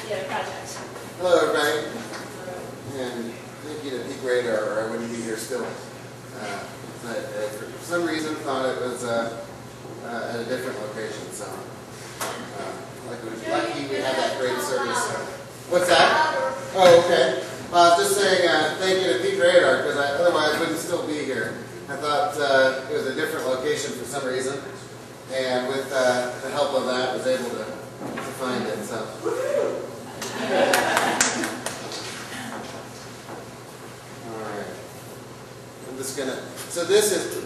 Amphitheater project. Hello, everybody. And thank you to Peak Radar, or I wouldn't be here still. But for some reason, thought it was at a different location. So, lucky we had that great service. What's that? Oh, okay. Well, I was just saying thank you to Peak Radar, because otherwise I wouldn't still be here. I thought it was a different location for some reason, and with the help of that, I was able to find it. So. All right. I'm just gonna. So this is.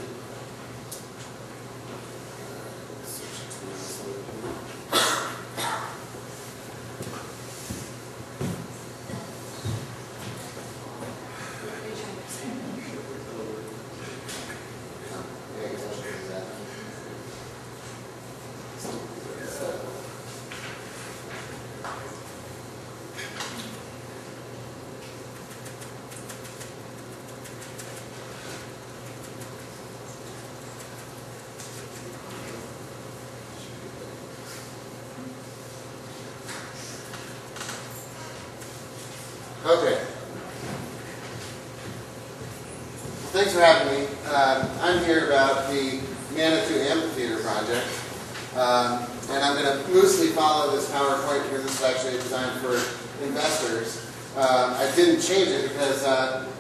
Okay. Thanks for having me. I'm here about the Manitou Amphitheater project. And I'm going to loosely follow this PowerPoint because this is actually designed for investors. I didn't change it because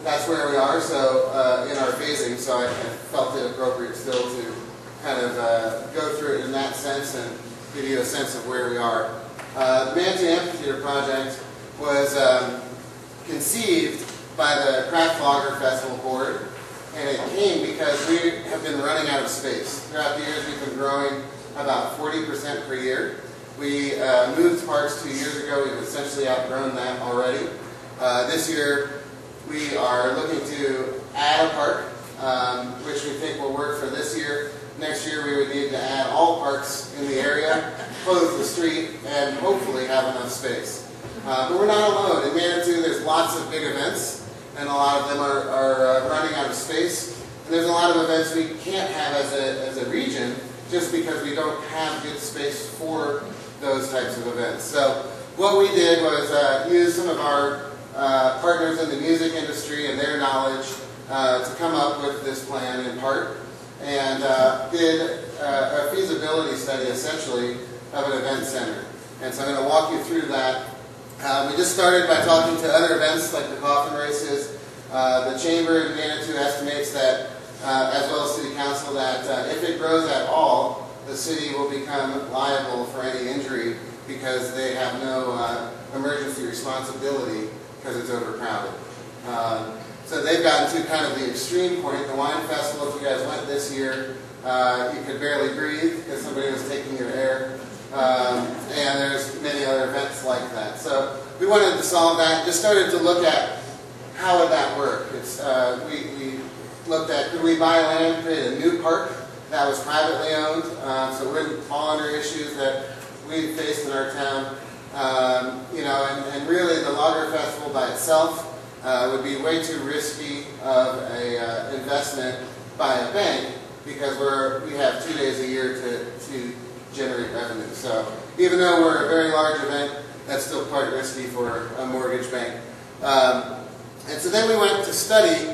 that's where we are in our phasing, so I felt it appropriate still to kind of go through it in that sense and give you a sense of where we are. The Manitou Amphitheater project was conceived by the Craftlagerfest board, and it came because we have been running out of space. Throughout the years, we've been growing about 40% per year. We moved parks 2 years ago. We've essentially outgrown that already. This year, we are looking to add a park, which we think will work for this year. Next year, we would need to add all parks in the area, close the street, and hopefully have enough space. But we're not alone. In Manitou, there's lots of big events, and a lot of them are running out of space. And there's a lot of events we can't have as a region just because we don't have good space for those types of events. So what we did was use some of our partners in the music industry and their knowledge to come up with this plan in part, and did a feasibility study essentially of an event center. And so I'm going to walk you through that. We just started by talking to other events like the coffin races. The Chamber in Manitou estimates that, as well as City Council, that if it grows at all, the city will become liable for any injury because they have no emergency responsibility because it's overcrowded. So they've gotten to kind of the extreme point. The wine festival, if you guys went this year, you could barely breathe because somebody was taking your air. And there's many other events like that. So we wanted to solve that. Just started to look at how would that work. We looked at, could we buy land, create a new park that was privately owned, so it wouldn't fall under issues that we faced in our town. And really the Lager Festival by itself would be way too risky of a investment by a bank because we have 2 days a year to generate revenue. So even though we're a very large event, that's still quite risky for a mortgage bank. And so then we went to study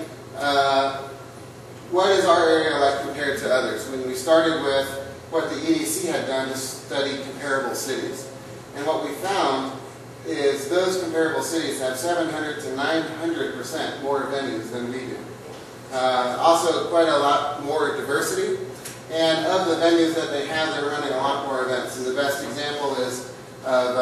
what is our area like compared to others. When we started with what the EDC had done to study comparable cities. And what we found is those comparable cities have 700 to 900% more venues than we do. Also quite a lot more diversity. And of the venues that they have, they're running a lot more events. And the best example is of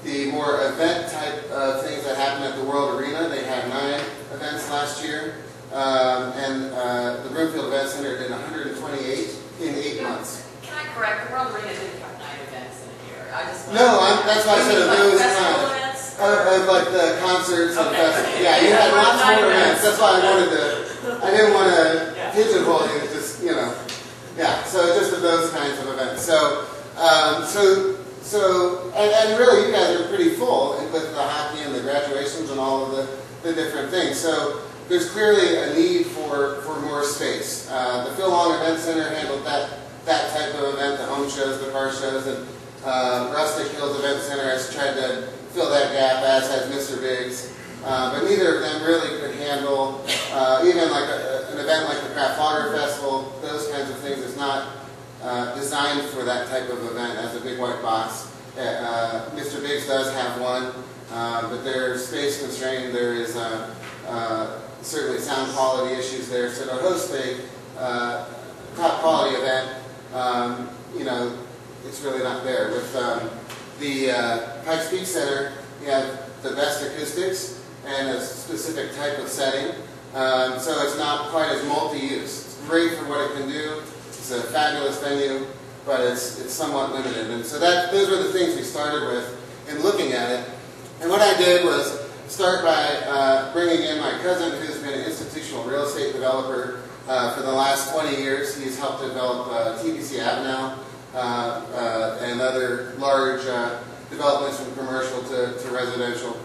the more event type of things that happen at the World Arena. They had 9 events last year. The Broomfield Event Center did 128 in 8 months. Can I correct? The World Arena didn't have 9 events in a year. That's why I said of those of like the concerts and festivals. Yeah, you had lots more events. That's why I didn't want to pigeonhole you. Just so just of those kinds of events. And really, you guys are pretty full with the hockey and the graduations and all of the different things. So there's clearly a need for more space. The Phil Long Event Center handled that type of event, the home shows, the car shows, and Rustic Mushrooms Hills Event Center has tried to fill that gap, as has Mr. Biggs. But neither of them really could handle, even like an event like the Craftlagerfest, those kinds of things. It's not designed for that type of event as a big white box. Mr. Biggs does have one, but they're space constrained. There is certainly sound quality issues there. So to host a top quality event, you know, it's really not there. With the Pikes Peak Center, you have the best acoustics and a specific type of setting, so it's not quite as multi-use. It's great for what it can do. It's a fabulous venue, but it's somewhat limited. And so those were the things we started with in looking at it. And what I did was start by bringing in my cousin, who's been an institutional real estate developer for the last 20 years. He's helped develop TBC Avenel and other large developments from commercial to residential.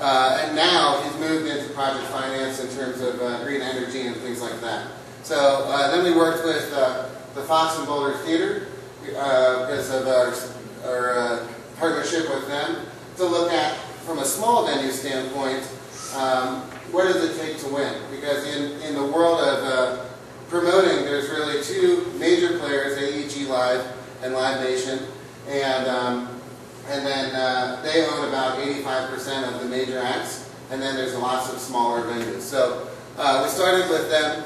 And now he's moved into project finance in terms of green energy and things like that. So then we worked with the Fox and Boulder Theater because of our partnership with them to look at, from a small venue standpoint, what does it take to win? Because in the world of promoting, there's really two major players, AEG Live and Live Nation, and then they own about 85% of the major acts, and then there's lots of smaller venues. So we started with them,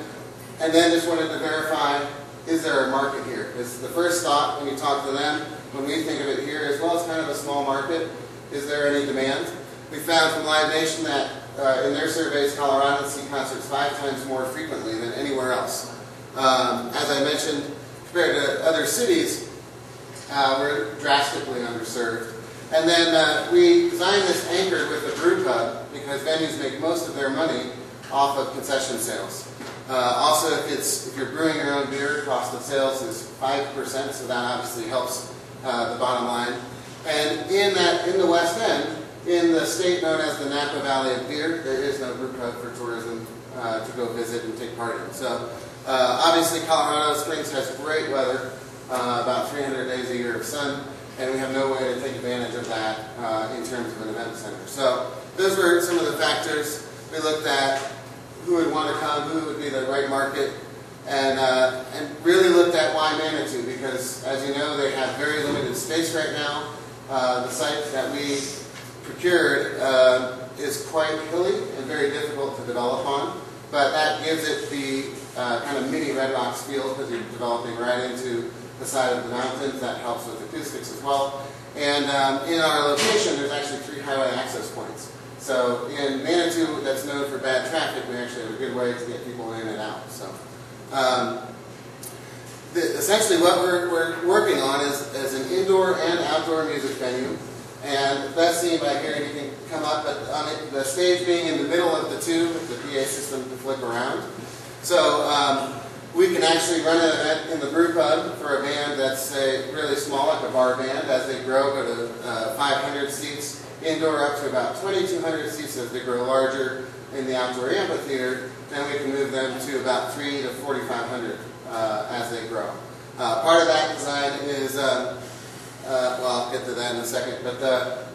and then just wanted to verify, is there a market here? It's the first thought when you talk to them, when we think of it here, as well as kind of a small market, is there any demand? We found from Live Nation that in their surveys, Coloradans see concerts 5 times more frequently than anywhere else. As I mentioned, compared to other cities, we're drastically underserved. And then we designed this anchored with the brewpub because venues make most of their money off of concession sales. Also, if you're brewing your own beer, cost of sales is 5%, so that obviously helps the bottom line. And in the West End, in the state known as the Napa Valley of Beer, there is no brewpub for tourism to go visit and take part in. So obviously Colorado Springs has great weather, about 300 days a year of sun, and we have no way to take advantage of that in terms of an event center. So those were some of the factors. We looked at who would want to come, who would be the right market, and really looked at why Manitou, because as you know, they have very limited space right now. The site that we procured is quite hilly and very difficult to develop on, but that gives it the kind of mini Red Rocks feel because you're developing right into the side of the mountains. That helps with acoustics as well. And in our location, there's actually 3 highway access points. So in Manitou, that's known for bad traffic, we actually have a good way to get people in and out. So essentially what we're working on is an indoor and outdoor music venue. And best seen by here, you can come up, but on it, the stage being in the middle of the two, with the PA system to flip around. So we can actually run an event in the brewpub for a band that's, say, really small, like a bar band. As they grow, go to 500 seats indoor, up to about 2,200 seats as they grow larger in the outdoor amphitheater. Then we can move them to about 3,000 to 4,500 as they grow. Part of that design is well, I'll get to that in a second, but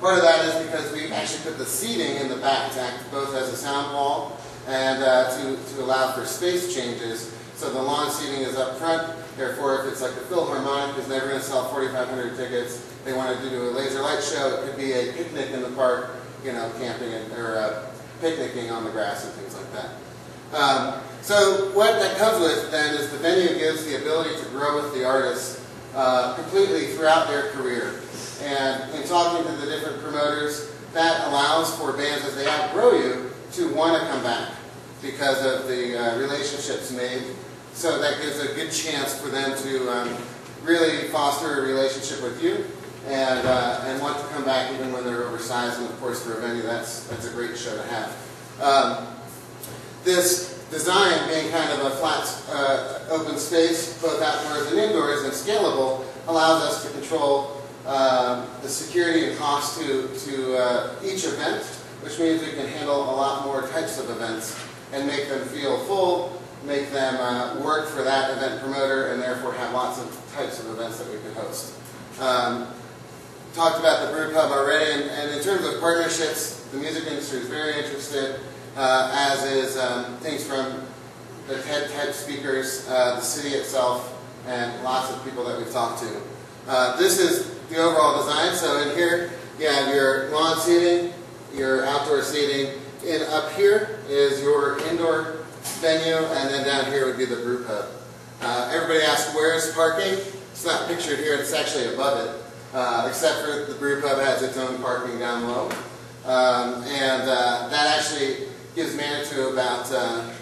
part of that is because we actually put the seating in the back to act both as a sound wall and to allow for space changes. So the lawn seating is up front, therefore if it's like the Philharmonic is never going to sell 4,500 tickets, they wanted to do a laser light show, it could be a picnic in the park, you know, camping or picnicking on the grass and things like that. So what that comes with then is the venue gives the ability to grow with the artists completely throughout their career. And in talking to the different promoters, that allows for bands as they outgrow you to want to come back because of the relationships made. So that gives a good chance for them to really foster a relationship with you and want to come back even when they're oversized. And of course for a venue, that's a great show to have. This design being kind of a flat open space, both outdoors and indoors, and scalable, allows us to control the security and cost to each event, which means we can handle a lot more types of events and make them feel full, make them work for that event promoter, and therefore have lots of types of events that we can host. talked about the brew pub already, and in terms of partnerships, the music industry is very interested, as is things from the TED type speakers, the city itself, and lots of people that we've talked to. This is the overall design. So in here you have your lawn seating, your outdoor seating. Up here is your indoor venue, and then down here would be the brew pub. Everybody asks, where's parking? It's not pictured here, it's actually above it, except for the brew pub has its own parking down low. That actually gives Manitou about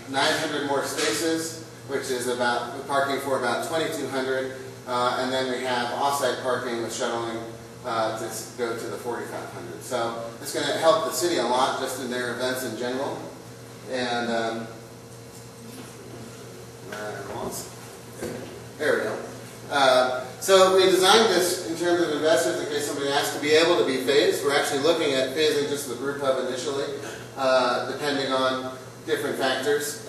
900 more spaces, which is about parking for about 2,200. And then we have off-site parking with shuttling to go to the 4,500. So it's going to help the city a lot just in their events in general. And there we go. So we designed this in terms of investors, in case somebody asks, to be able to be phased. We're actually looking at phasing just the brew pub initially, depending on different factors.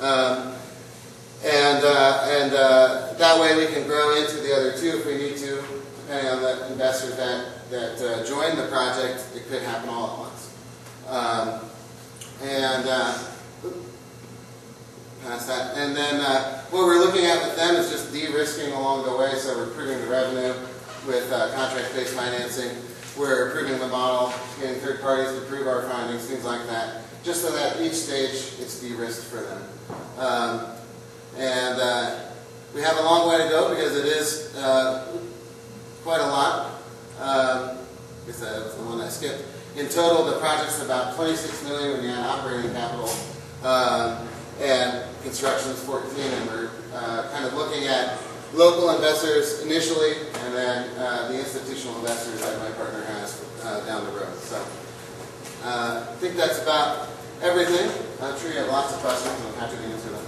That way we can grow into the other two if we need to, depending on the investors that join the project. It could happen all at once. Past that. And then what we're looking at with them is just de-risking along the way. So we're improving the revenue with contract-based financing. We're improving the model, getting third parties to prove our findings, things like that, just so that each stage it's de-risked for them. We have a long way to go because it is quite a lot. I guess that was the one I skipped. In total, the project's about $26 million when you add operating capital, and construction is 14. And we're kind of looking at local investors initially, and then the institutional investors that my partner has down the road. So I think that's about everything. I'm sure you have lots of questions, and I'm happy to answer them.